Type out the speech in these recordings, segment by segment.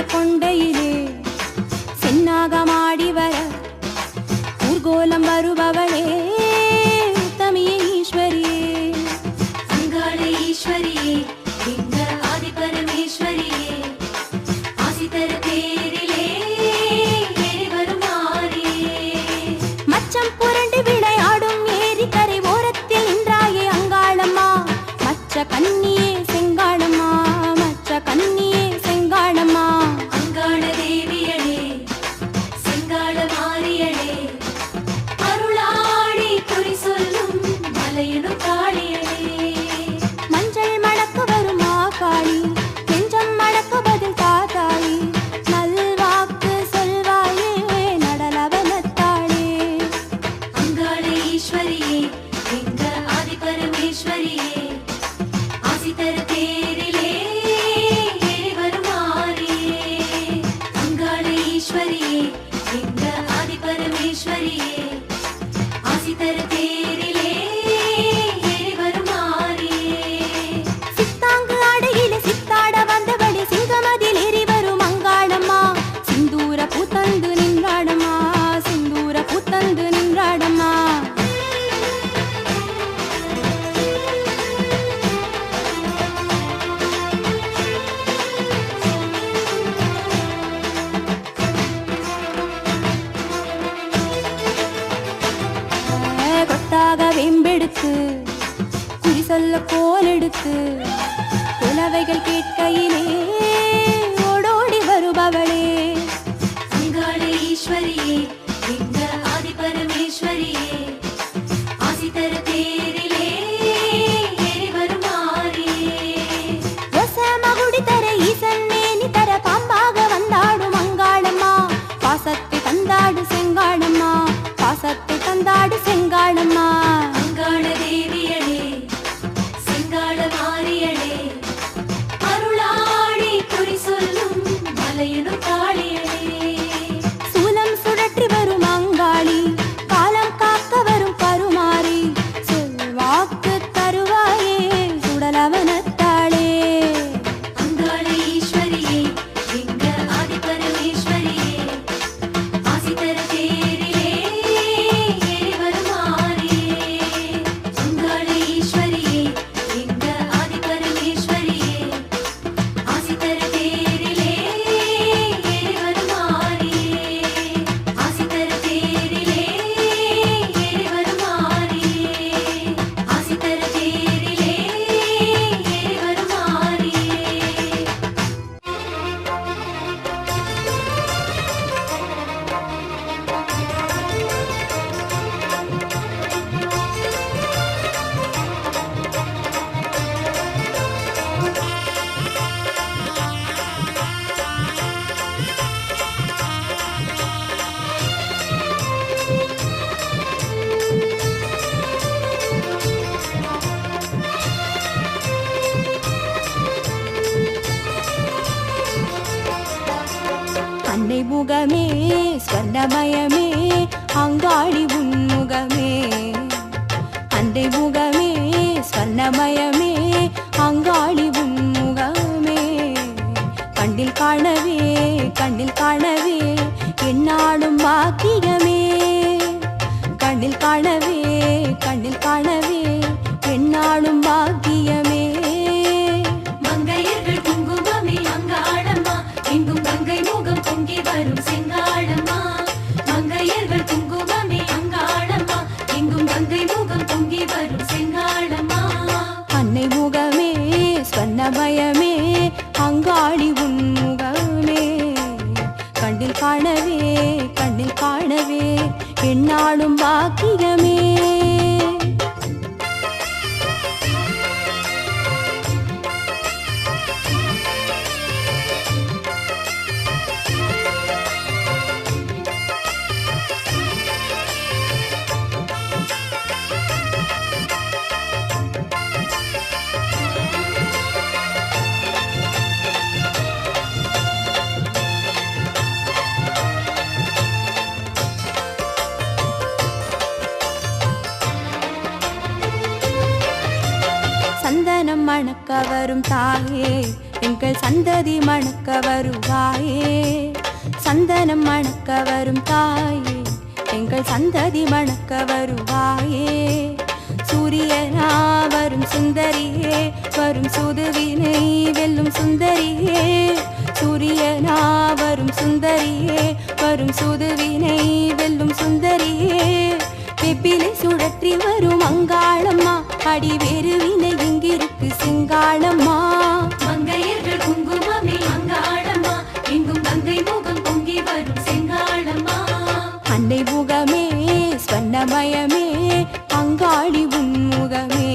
கொண்டையிலே சென்னாகமாடி வர ஊர்கோலம் வருபவளே உத்தமியே ஈஸ்வரியே அங்காள ஈஸ்வரியே எங்க ஆதி பரமேஸ்வரியே ஆசி தர தேரிலே ஏறி வரும் மாரியே மச்சம் புரண்டு விளையாடும் ஏரி கரை ஓரத்தில் நின்றாயே அங்காளம்மா மச்ச கண்ணியே செங்காளம்மா மச்ச கண்ணியே செங்காளம்மா அங்காள தேவியளே செங்காள மாரியளே அருளாடி குறி சொல்லும் மலையனும் காளியளே மஞ்சள் மணக்க வரும் காளி நெஞ்சம் மணக்க பதில் தாத்தாளி நல்வாக்கு சொல்வாயே நடலவனத்தாளே அங்காள ஈஸ்வரியே எங்க ஆதி பரமேஸ்வரியே ஆசி தர தேரிலே ஏறி வரும் மாரியே அங்காள ஈஸ்வரியே எங்க ஆதி பரமேஸ்வரியே ஆசி தர தேரிலே ஏறி வரும் மாரியே சித்தாங்கு ஆடையில சித்தாட வந்தபடி சிங்கமதில் ஏறி வரும் அங்காளம்மா சிந்தூர பூத்தந்து நின்றாடம்மா சிந்தூர பூத்தந்து நின்றாடம்மா கொத்தாக வெம்பெடுத்து குறி சொல்ல கோலெடுத்து புலவைகள் கேட்கையிலே ஓடோடி வருபவளே அங்காள ஈஸ்வரியே எங்க ஆதி பரமேஸ்வரியே ஆசி தர தேரிலே ஏறி வரும் மாரியே மகுடி தர ஈசன் மேனி தர பாம்பாக வந்தாடும் அங்காளம்மா பாசத்தை தந்தாடு செங்காளம்மா பாசத்தை தந்தாடு செங்காளம்மா அங்காள தேவியளே செங்காள மாரியளே அருளாடி குறி சொல்லும் மலையனும் காளியளே சூலம் சுழற்றி வரும் அங்காளி காலம் காக்க வரும் கருமாறி சொல்வாக்கு தருவாயே சுடலவனத்தாளே அங்காள ஈஸ்வரியே எங்க ஆதி பரமேஸ்வரியே ஆசி தர தேரிலே ஏறி வரும் மாரியே அங்காள ஈஸ்வரியே எங்க ஆதி பரமேஸ்வரியே ஆசி தர தேரிலே ஏறி வரும் மாரியே ஆசி தர தேரிலே ஏறி வரும் மாரியே ஆசி தர தேரிலே ஏறி வரும் மாரியே அன்னை முகமே ஸ்வர்ணமயமே அங்காளி உன்முகமே அன்னை முகமே ஸ்வர்ணமயமே அங்காளி உன்முகமே கண்ணில் காணவே என்னாலும் பாக்கியமே கண்ணில் காணவே என்னாலும் பாக்கியமே மங்கையர்கள் குங்குமமே அங்காளம்மா எங்கும் கங்கை முகம் பொங்கி வரும் செங்காளம்மா மங்கையர்கள் குங்குமமே அங்காளம்மா எங்கும் கங்கை முகம் பொங்கி வரும் செங்காளம்மா அன்னை முகமே ஸ்வர்ணமயமே அங்காளி உன்முகமே கண்ணில் காணவே என்னாலும் பாக்கியமே மணக்க வரும் தாயே எங்கள் சந்ததி மணக்க வருவாயே, சந்தனம் மணக்க வரும் தாயே, எங்கள் சந்ததி மணக்க வருவாயே. சூரியனா வரும் சுந்தரியே, வரும் சுதுவினை வெல்லும் சுந்தரியே. சூரியனா வரும் சுந்தரியே, வரும் சுதுவினை வெல்லும் சுந்தரியே. வெப்பிலை சுழற்றி வரும் அங்காளம்மா, அடி வேறு வினை இங்கிருக்கு சிங்காளம்மா. மங்கையர்கள் குங்குமமே அங்காளம்மா, எங்கும் கங்கை முகம் பொங்கி வரும் செங்காளம்மா. அன்னை முகமே ஸ்வர்ணமயமே, அங்காளி உன்முகமே.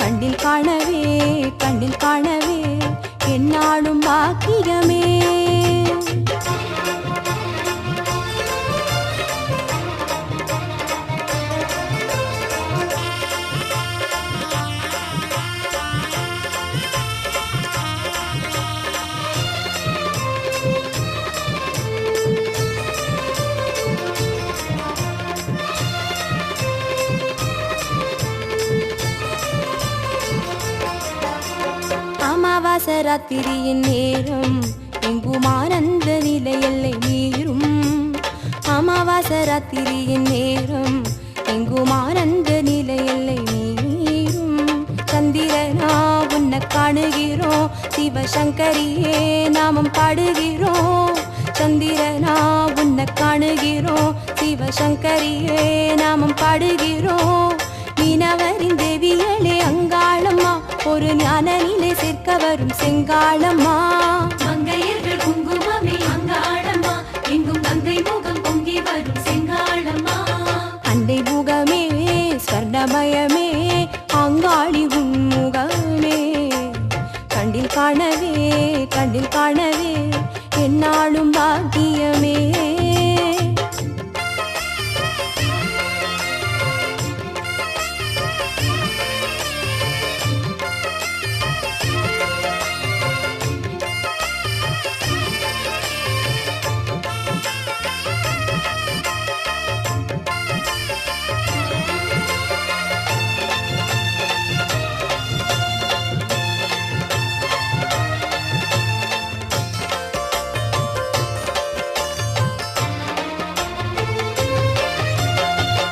கண்ணில் காணவே கண்ணில் காணவே என்னாலும் பாக்கியமே. அமாவாசராத்திரியின் நேரம் எங்கும் ஆனந்த நிலை எல்லை மீறும். அமாவாசராத்திரியின் நேரம் எங்கும் ஆனந்த நிலை எல்லை மீறும். சந்திரனா உன்னை காணுகிறோம், சிவசங்கரியே நாமம் பாடுகிறோம். சந்திரனா உன்னை காணுகிறோம், சிவசங்கரியே நாமம் பாடுகிறோம். மீனவரின் தேவியலே அங்காளம்மா, ஒரு ஞான நிலை சேர்க்க வரும் செங்காளம்மா. மங்கையர்கள் குங்குமமே அங்காளம்மா, எங்கும் கங்கை முகம் பொங்கி வரும் செங்காளம்மா. அன்னை முகமே ஸ்வர்ணமயமே, அங்காளி உன்முகமே. கண்டில் காணவே கண்டில் காணவே என்னாலும் பாக்கியமே.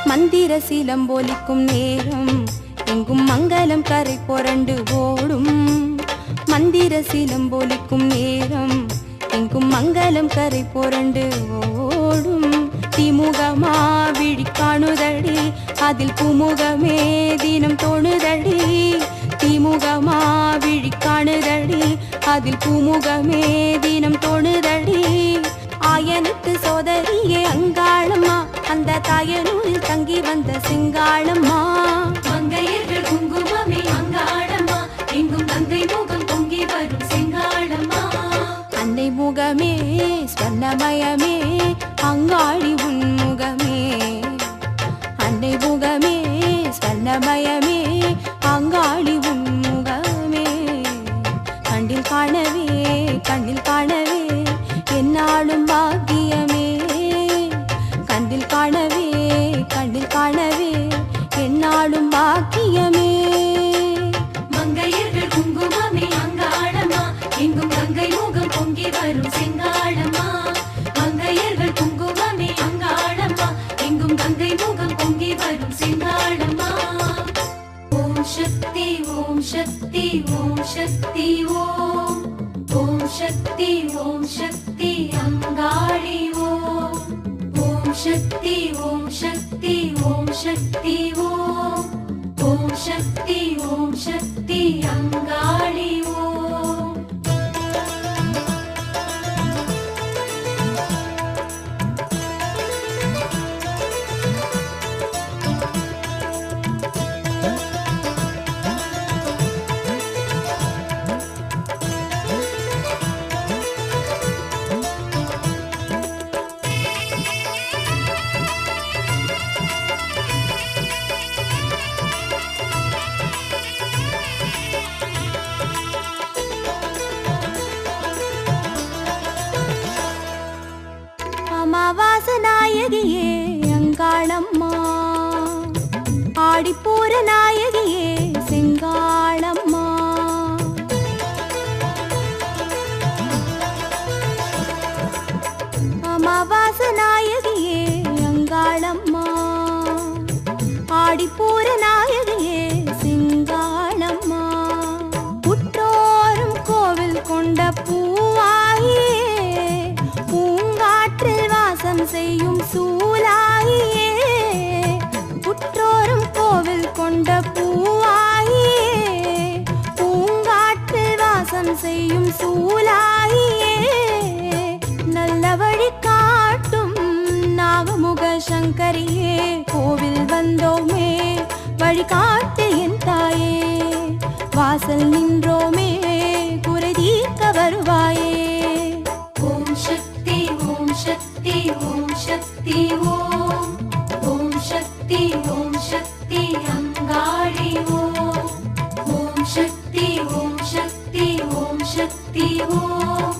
மந்திர சிலம்பொலிக்கும் நேரம் எங்கும் மங்களம் கரை புரண்டு ஓடும். மந்திர சிலம்பொலிக்கும் நேரம் எங்கும் மங்களம் கரை புரண்டு ஓடும். திமுகமா விழி காணுதடி, அதில் புமுகமே தினம் தோணுதடி. திமுகமா விழி காணுதடி, அதில் புமுகமே தினம் தோணுதடி. ஆயனுக்கு சோதரியே அங்காளம்மா, அந்த தாயனூரில் தங்கி வந்த சிங்காளம்மா. மங்கையர்கள் குங்குமமே அங்காளம்மா, எங்கும் கங்கை முகம் பொங்கி வரும் செங்காளம்மா. அன்னை முகமே ஸ்வர்ணமயமே, அங்காளி உன்முகமே. அன்னை முகமே ஸ்வர்ணமயமே, அங்காளி உன்முகமே. கண்டில் காணவே கண்ணில் காணவே என்னாலும் பாக்கியமே. கண்டில் காணவே கண்ணில் காணவே என்னாலும் பாக்கியமே. மங்கையர்கள் குங்குமமே அங்காளம்மா, எங்கும் கங்கை முகம் பொங்கி வரும் செங்காளம்மா. மங்கையர்கள் குங்குமமே அங்காளம்மா, எங்கும் கங்கை முகம் பொங்கி வரும் செங்காளம்மா. ஓம் சக்தி ஓம் சக்தி ஓம் சக்தி ஓம். ஓம் சக்தி ஓம் சக்தி அங்காளி ஓம். ஓம் சக்தி ஓம் சக்தி ஓம் சக்தி ஓம். ஓம் சக்தி ஓம் சக்தி அங்காளி ஓம். அமாவாசநாயகியே அங்காளம்மா, ஆடிப்பூர நாயகியே செங்காளம்மா. ஆடிப்பூர நாயகியே சிங்காளம்மா. புற்றோரும் கோவில் கொண்ட பூவாயே, பூங்காற்றில் வாசம் செய்யும் சூலாயே. புற்றோரும் கோவில் கொண்ட பூவாயே, பூங்காற்றில் வாசம் செய்யும் சூலாயே. நல்ல வழி காட்டும் நாகமுக சங்கரியே, கோவில் வந்தோமே வழி காட்டு என் தாயே. வாசல் நின்றோமே குறை தீர்க்க வருவாயே. ஓம் சக்தி ஓம் சக்தி ஓம் சக்தி ஓம். ஓம் சக்தி ஓம் சக்தி அங்காளி ஓம். ஓம் சக்தி ஓம் சக்தி ஓம் சக்தி ஓம்.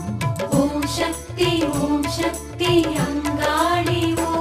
ஓம் சக்தி ஓம் சக்தி அங்காளி ஓம்.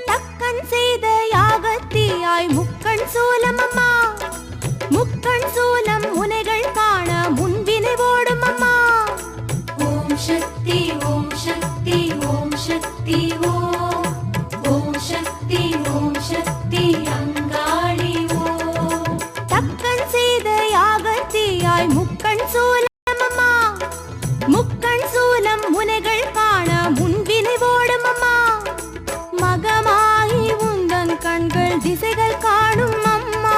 தக்கன் செய்த யாகத்தியாய் முக்கண் சூலம் அம்மா. முக்கண் சூலம் முனைகள் காண முன்வினை ஓடும் அம்மா. ஓம் சக்தி ஓம் சக்தி ஓம் சக்தி ஓம். ஓம் சக்தி ஓம் சக்தி அங்காளி ஓம். தக்கன் செய்த யாகத்தியாய் முக்கண் சூலம் அம்மா. முக்கண் சூலம் முனைகள் காண முன்வினை ஓடும் அம்மா. மகமாகி உந்தன் கண்கள் திசைகள் காணும் அம்மா.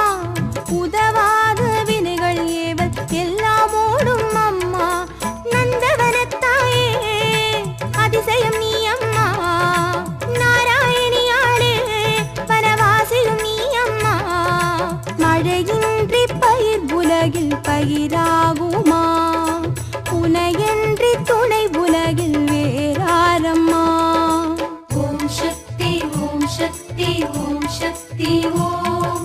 உதவாத வினைகள் ஏவல் எல்லாம் ஓடும் அம்மா. நந்தவனத்தாயே அதிசயம் நீ அம்மா. நாராயணியாளே வனவாசியும் நீ அம்மா. மழையின்றி பயிர் உலகில் பயிராகுமா? புனையன்றி துணை உலகில் வேறாரம்மா. ஓம் சக்தி ஓம் சக்தி ஓம் சக்தி ஓம்.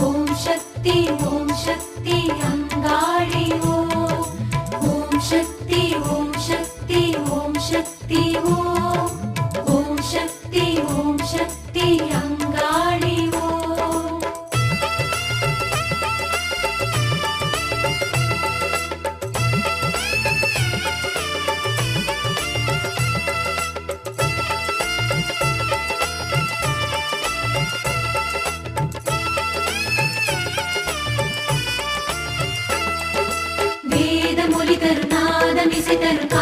ஓம் சக்தி ஓம் சக்தி அங்காளி ஓம். ஓம் சக்தி ஓம் சக்தி ஓம் சக்தி ஓம். ஓம் சக்தி ஓம் சக்தி அங்காளி ஓம். வேதமொழி தரும் நாதம் இசை தரும்